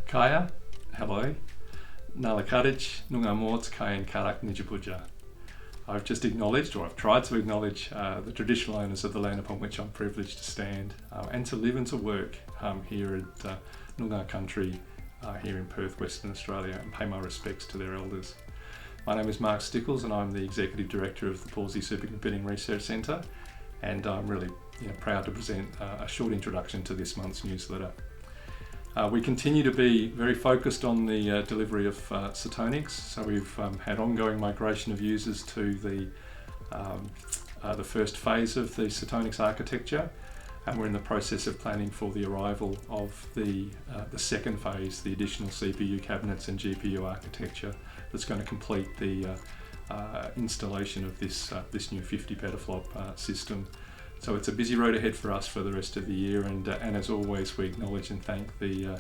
Kaya, hello. Nalakadich, Nungamort, Kayan Karak Nijapuja. I've just acknowledged, or I've tried to acknowledge, the traditional owners of the land upon which I'm privileged to stand and to live and to work here at Noongar country here in Perth, Western Australia, and pay my respects to their elders. My name is Mark Stickles and I'm the Executive Director of the Pawsey Supercomputing Research Centre, and I'm really proud to present a short introduction to this month's newsletter. We continue to be very focused on the delivery of Satonix, so we've had ongoing migration of users to the first phase of the Satonix architecture, and we're in the process of planning for the arrival of the second phase, the additional CPU cabinets and GPU architecture that's going to complete the installation of this new 50 petaflop system. So it's a busy road ahead for us for the rest of the year, and as always we acknowledge and thank the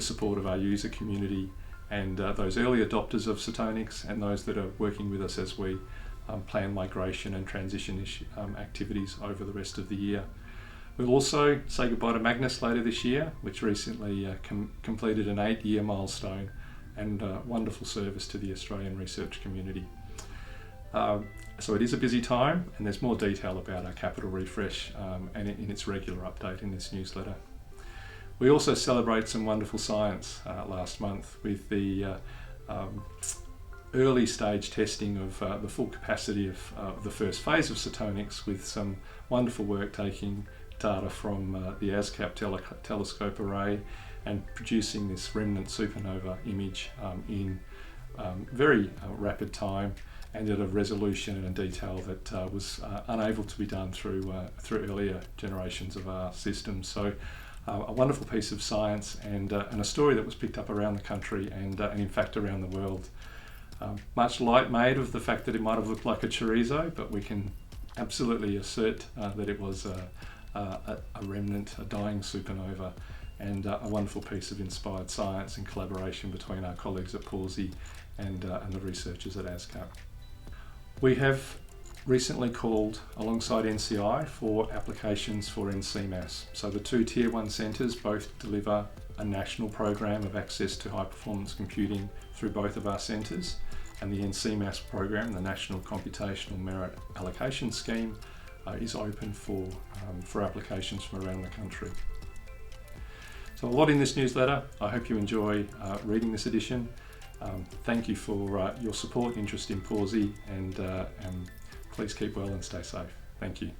support of our user community and those early adopters of Satonix and those that are working with us as we plan migration and transition activities over the rest of the year. We'll also say goodbye to Magnus later this year, which recently completed an 8-year milestone and wonderful service to the Australian research community. So it is a busy time, and there's more detail about our capital refresh and in its regular update in this newsletter. We also celebrate some wonderful science last month with the early stage testing of the full capacity of the first phase of Satonix, with some wonderful work taking data from the ASCAP telescope array and producing this remnant supernova image in very rapid time and at a resolution and a detail that was unable to be done through earlier generations of our systems. So a wonderful piece of science and a story that was picked up around the country and in fact around the world. Much light made of the fact that it might have looked like a chorizo, but we can absolutely assert that it was a remnant, a dying supernova, and a wonderful piece of inspired science and collaboration between our colleagues at Pawsey and the researchers at ASCAP. We have recently called alongside NCI for applications for NCMAS. So the two Tier 1 centres both deliver a national program of access to high performance computing through both of our centres, and the NCMAS program, the National Computational Merit Allocation Scheme, is open for applications from around the country. So a lot in this newsletter. I hope you enjoy reading this edition. Thank you for your support and interest in Pawsey, and please keep well and stay safe. Thank you.